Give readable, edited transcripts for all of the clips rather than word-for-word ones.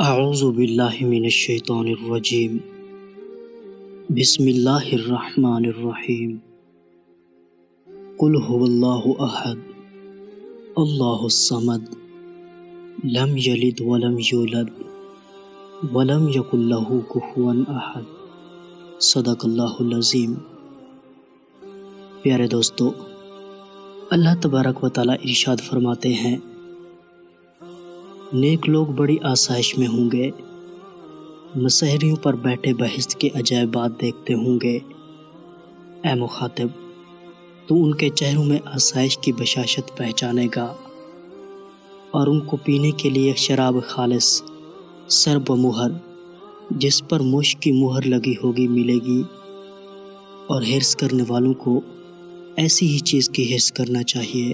اعوذ باللہ من الشیطان الرجیم بسم اللہ الرحمن الرحیم قل هو اللہ احد اللہ الصمد لم یلد ولم یولد ولم یکن لہ کفوا احد صدق اللہ العظیم۔ پیارے دوستو، اللہ تبارک و تعالیٰ ارشاد فرماتے ہیں، نیک لوگ بڑی آسائش میں ہوں گے، مسحریوں پر بیٹھے بہشت کے عجائبات دیکھتے ہوں گے۔ اے مخاطب، تو ان کے چہروں میں آسائش کی بشاشت پہچانے گا، اور ان کو پینے کے لیے شراب خالص سرب و مہر جس پر مشک کی مہر لگی ہوگی ملے گی، اور حرص کرنے والوں کو ایسی ہی چیز کی حرص کرنا چاہیے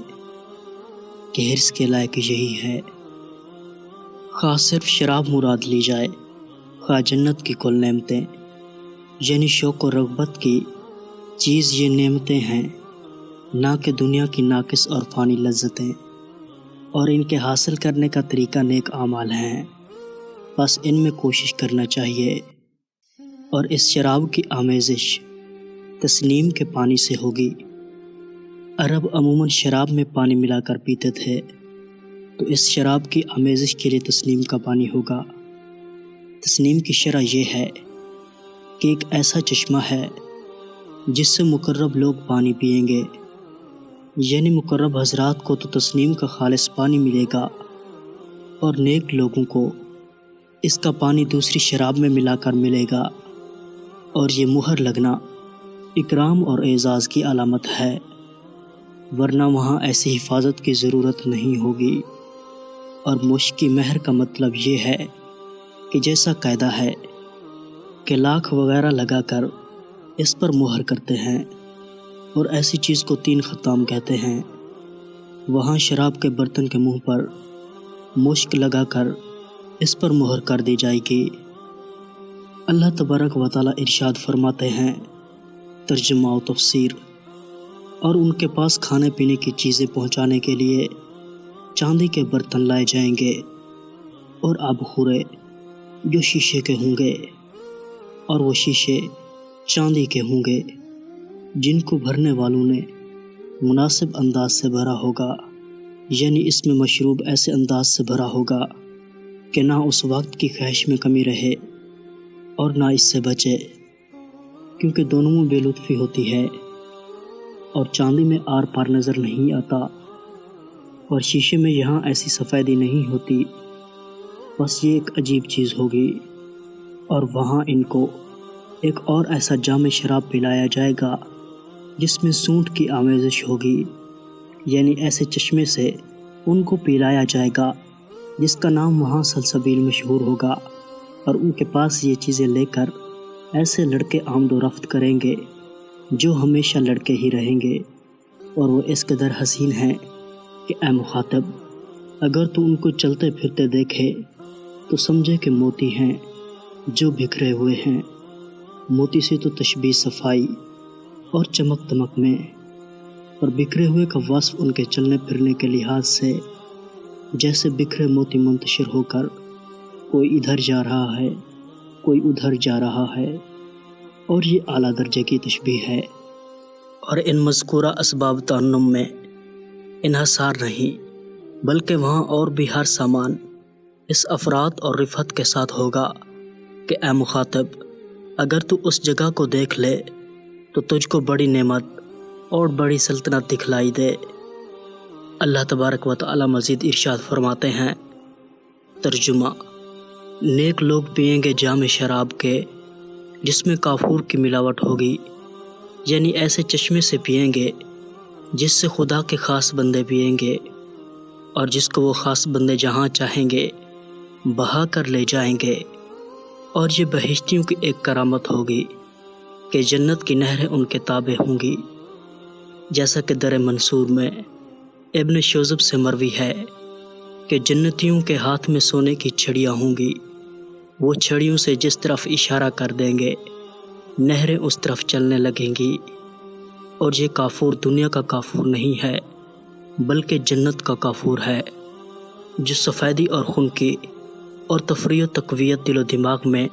کہ حرص کے لائق یہی ہے۔ خواہ صرف شراب مراد لی جائے، خواہ جنت کی کل نعمتیں، یعنی شوق و رغبت کی چیز یہ نعمتیں ہیں، نہ کہ دنیا کی ناقص اور فانی لذتیں، اور ان کے حاصل کرنے کا طریقہ نیک اعمال ہیں، بس ان میں کوشش کرنا چاہیے۔ اور اس شراب کی آمیزش تسنیم کے پانی سے ہوگی۔ عرب عموماً شراب میں پانی ملا کر پیتے تھے، تو اس شراب کی آمیزش کے لیے تسنیم کا پانی ہوگا۔ تسنیم کی شرح یہ ہے کہ ایک ایسا چشمہ ہے جس سے مقرب لوگ پانی پئیں گے، یعنی مقرب حضرات کو تو تسنیم کا خالص پانی ملے گا، اور نیک لوگوں کو اس کا پانی دوسری شراب میں ملا کر ملے گا، اور یہ مہر لگنا اکرام اور اعزاز کی علامت ہے، ورنہ وہاں ایسی حفاظت کی ضرورت نہیں ہوگی۔ اور مشک کی مہر کا مطلب یہ ہے کہ جیسا قاعدہ ہے کہ لاکھ وغیرہ لگا کر اس پر مہر کرتے ہیں، اور ایسی چیز کو 3 ختام کہتے ہیں، وہاں شراب کے برتن کے منہ پر مشک لگا کر اس پر مہر کر دی جائے گی۔ اللہ تبارک و تعالیٰ ارشاد فرماتے ہیں، ترجمہ و تفسیر، اور ان کے پاس کھانے پینے کی چیزیں پہنچانے کے لیے چاندی کے برتن لائے جائیں گے، اور آب خورے جو شیشے کے ہوں گے، اور وہ شیشے چاندی کے ہوں گے، جن کو بھرنے والوں نے مناسب انداز سے بھرا ہوگا، یعنی اس میں مشروب ایسے انداز سے بھرا ہوگا کہ نہ اس وقت کی خواہش میں کمی رہے اور نہ اس سے بچے، کیونکہ دونوں میں بے لطفی ہوتی ہے، اور چاندی میں آر پار نظر نہیں آتا، اور شیشے میں یہاں ایسی سفیدی نہیں ہوتی، بس یہ ایک عجیب چیز ہوگی۔ اور وہاں ان کو ایک اور ایسا جام شراب پلایا جائے گا جس میں سونٹ کی آمیزش ہوگی، یعنی ایسے چشمے سے ان کو پلایا جائے گا جس کا نام وہاں سلسبیل مشہور ہوگا، اور ان کے پاس یہ چیزیں لے کر ایسے لڑکے آمد و رفت کریں گے جو ہمیشہ لڑکے ہی رہیں گے، اور وہ اس قدر حسین ہیں کہ اے مخاطب، اگر تو ان کو چلتے پھرتے دیکھے تو سمجھے کہ موتی ہیں جو بکھرے ہوئے ہیں۔ موتی سے تو تشبیہ صفائی اور چمک دمک میں، اور بکھرے ہوئے کا وصف ان کے چلنے پھرنے کے لحاظ سے جیسے بکھرے موتی منتشر ہو کر کوئی ادھر جا رہا ہے، کوئی ادھر جا رہا ہے، اور یہ اعلیٰ درجے کی تشبیہ ہے۔ اور ان مذکورہ اسباب ترنم میں انحصار نہیں، بلکہ وہاں اور بھی ہر سامان اس افراد اور رفعت کے ساتھ ہوگا کہ اے مخاطب، اگر تو اس جگہ کو دیکھ لے تو تجھ کو بڑی نعمت اور بڑی سلطنت دکھلائی دے۔ اللہ تبارک و تعالیٰ مزید ارشاد فرماتے ہیں، ترجمہ، نیک لوگ پئیں گے جام شراب کے جس میں کافور کی ملاوٹ ہوگی، یعنی ایسے چشمے سے پئیں گے جس سے خدا کے خاص بندے پئیں گے، اور جس کو وہ خاص بندے جہاں چاہیں گے بہا کر لے جائیں گے۔ اور یہ بہشتیوں کی ایک کرامت ہوگی کہ جنت کی نہریں ان کے تابع ہوں گی، جیسا کہ در منصور میں ابن شوذب سے مروی ہے کہ جنتیوں کے ہاتھ میں سونے کی چھڑیاں ہوں گی، وہ چھڑیوں سے جس طرف اشارہ کر دیں گے نہریں اس طرف چلنے لگیں گی۔ اور یہ کافور دنیا کا کافور نہیں ہے، بلکہ جنت کا کافور ہے، جو سفیدی اور خون کی اور تفریح و تقویت دل و دماغ میں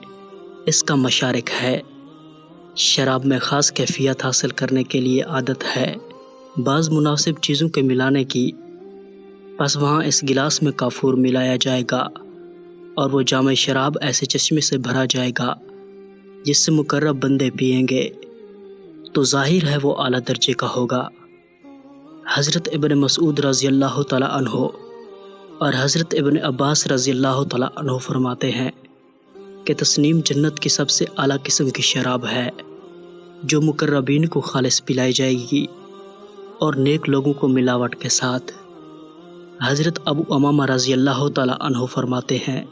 اس کا مشارک ہے۔ شراب میں خاص کیفیت حاصل کرنے کے لیے عادت ہے بعض مناسب چیزوں کے ملانے کی، پس وہاں اس گلاس میں کافور ملایا جائے گا اور وہ جام شراب ایسے چشمے سے بھرا جائے گا جس سے مقرب بندے پئیں گے تو ظاہر ہے وہ اعلیٰ درجے کا ہوگا۔ حضرت ابن مسعود رضی اللہ تعالیٰ عنہ اور حضرت ابن عباس رضی اللہ تعالیٰ عنہ فرماتے ہیں کہ تسنیم جنت کی سب سے اعلیٰ قسم کی شراب ہے جو مقربین کو خالص پلائی جائے گی اور نیک لوگوں کو ملاوٹ کے ساتھ۔ حضرت ابو امامہ رضی اللہ تعالیٰ عنہ فرماتے ہیں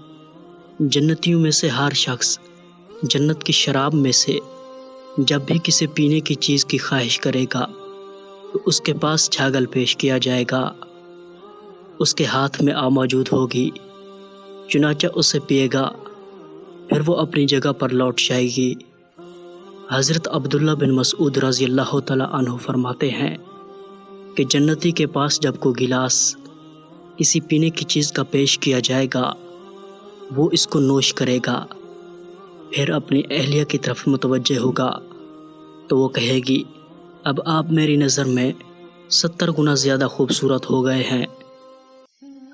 جنتیوں میں سے ہر شخص جنت کی شراب میں سے جب بھی کسی پینے کی چیز کی خواہش کرے گا تو اس کے پاس چھاگل پیش کیا جائے گا، اس کے ہاتھ میں موجود ہوگی، چنانچہ اسے پیے گا، پھر وہ اپنی جگہ پر لوٹ جائے گی۔ حضرت عبداللہ بن مسعود رضی اللہ تعالیٰ عنہ فرماتے ہیں کہ جنتی کے پاس جب کوئی گلاس کسی پینے کی چیز کا پیش کیا جائے گا وہ اس کو نوش کرے گا، پھر اپنی اہلیہ کی طرف متوجہ ہوگا تو وہ کہے گی اب آپ میری نظر میں 70 گنا زیادہ خوبصورت ہو گئے ہیں۔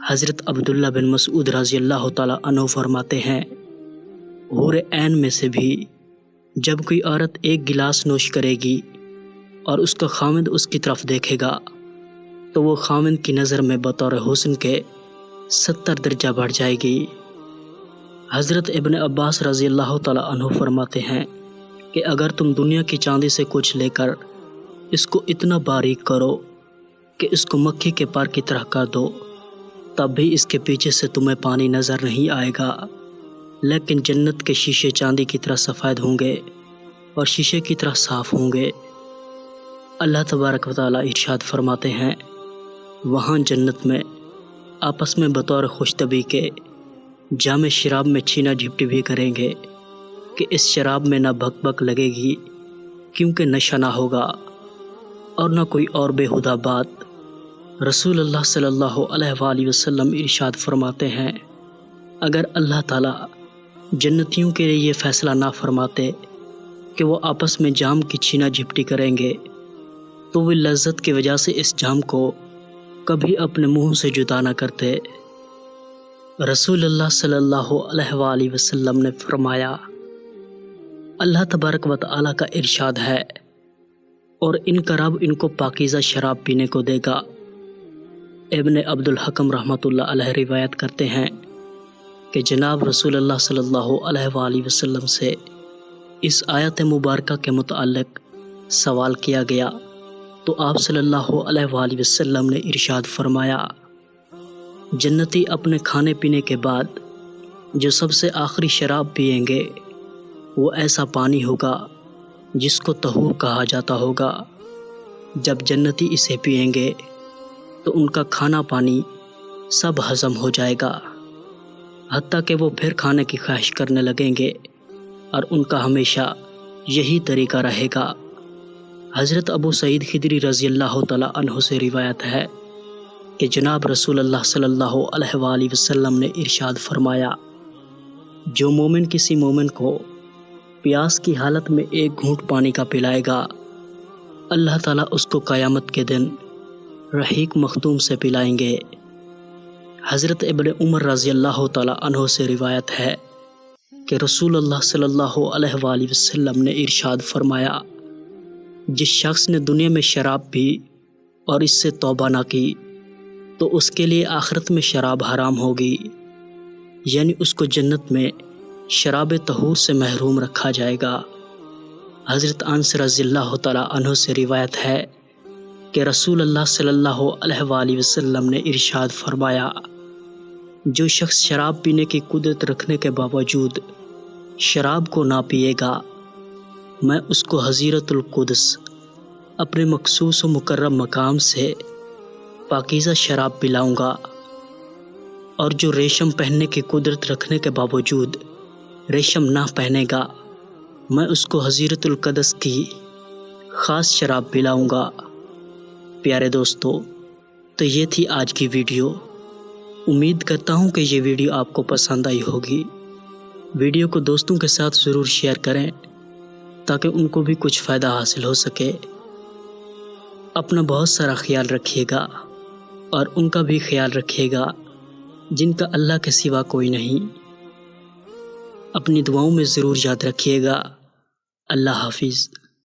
حضرت عبداللہ بن مسعود رضی اللہ تعالیٰ عنہ فرماتے ہیں حور عین میں سے بھی جب کوئی عورت ایک گلاس نوش کرے گی اور اس کا خاوند اس کی طرف دیکھے گا تو وہ خاوند کی نظر میں بطور حسن کے 70 درجہ بڑھ جائے گی۔ حضرت ابن عباس رضی اللہ تعالیٰ عنہ فرماتے ہیں کہ اگر تم دنیا کی چاندی سے کچھ لے کر اس کو اتنا باریک کرو کہ اس کو مکھی کے پر کی طرح کر دو تب بھی اس کے پیچھے سے تمہیں پانی نظر نہیں آئے گا، لیکن جنت کے شیشے چاندی کی طرح سفید ہوں گے اور شیشے کی طرح صاف ہوں گے۔ اللہ تبارک و تعالیٰ ارشاد فرماتے ہیں وہاں جنت میں آپس میں بطور خوش طبی کے جام شراب میں چھینا جھپٹی بھی کریں گے کہ اس شراب میں نہ بھک بھک لگے گی کیونکہ نشہ نہ ہوگا اور نہ کوئی اور بےہودہ بات۔ رسول اللہ صلی اللہ علیہ وآلہ وسلم ارشاد فرماتے ہیں اگر اللہ تعالیٰ جنتیوں کے لیے یہ فیصلہ نہ فرماتے کہ وہ آپس میں جام کی چھینا جھپٹی کریں گے تو وہ لذت کی وجہ سے اس جام کو کبھی اپنے منہ سے جدا نہ کرتے۔ رسول اللہ صلی اللہ علیہ وآلہ وسلم نے فرمایا اللہ تبارک و تعالیٰ کا ارشاد ہے اور ان کا رب ان کو پاکیزہ شراب پینے کو دے گا۔ ابن عبد الحکم رحمۃ اللہ علیہ روایت کرتے ہیں کہ جناب رسول اللہ صلی اللہ علیہ وآلہ وسلم سے اس آیت مبارکہ کے متعلق سوال کیا گیا تو آپ صلی اللہ علیہ وآلہ وسلم نے ارشاد فرمایا جنتی اپنے کھانے پینے کے بعد جو سب سے آخری شراب پئیں گے وہ ایسا پانی ہوگا جس کو طہور کہا جاتا ہوگا۔ جب جنتی اسے پئیں گے تو ان کا کھانا پانی سب ہضم ہو جائے گا، حتیٰ کہ وہ پھر کھانے کی خواہش کرنے لگیں گے اور ان کا ہمیشہ یہی طریقہ رہے گا۔ حضرت ابو سعید خدری رضی اللہ تعالیٰ عنہ سے روایت ہے کہ جناب رسول اللہ صلی اللہ علیہ وآلہ وسلم نے ارشاد فرمایا جو مومن کسی مومن کو پیاس کی حالت میں ایک گھونٹ پانی کا پلائے گا اللہ تعالیٰ اس کو قیامت کے دن رحیق مختوم سے پلائیں گے۔ حضرت ابن عمر رضی اللہ تعالیٰ عنہ سے روایت ہے کہ رسول اللہ صلی اللہ علیہ وآلہ وسلم نے ارشاد فرمایا جس شخص نے دنیا میں شراب پی اور اس سے توبہ نہ کی تو اس کے لیے آخرت میں شراب حرام ہوگی، یعنی اس کو جنت میں شراب طہور سے محروم رکھا جائے گا۔ حضرت انس رضی اللہ تعالیٰ عنہ سے روایت ہے کہ رسول اللہ صلی اللہ علیہ وآلہ وسلم نے ارشاد فرمایا جو شخص شراب پینے کی قدرت رکھنے کے باوجود شراب کو نہ پیے گا میں اس کو حضیرت القدس اپنے مخصوص و مکرم مقام سے پاکیزہ شراب پلاؤں گا، اور جو ریشم پہننے کی قدرت رکھنے کے باوجود ریشم نہ پہنے گا میں اس کو حضیرت القدس کی خاص شراب پلاؤں گا۔ پیارے دوستو، تو یہ تھی آج کی ویڈیو۔ امید کرتا ہوں کہ یہ ویڈیو آپ کو پسند آئی ہوگی۔ ویڈیو کو دوستوں کے ساتھ ضرور شیئر کریں تاکہ ان کو بھی کچھ فائدہ حاصل ہو سکے۔ اپنا بہت سارا خیال رکھیے گا اور ان کا بھی خیال رکھیے گا جن کا اللہ کے سوا کوئی نہیں۔ اپنی دعاؤں میں ضرور یاد رکھیے گا۔ اللہ حافظ۔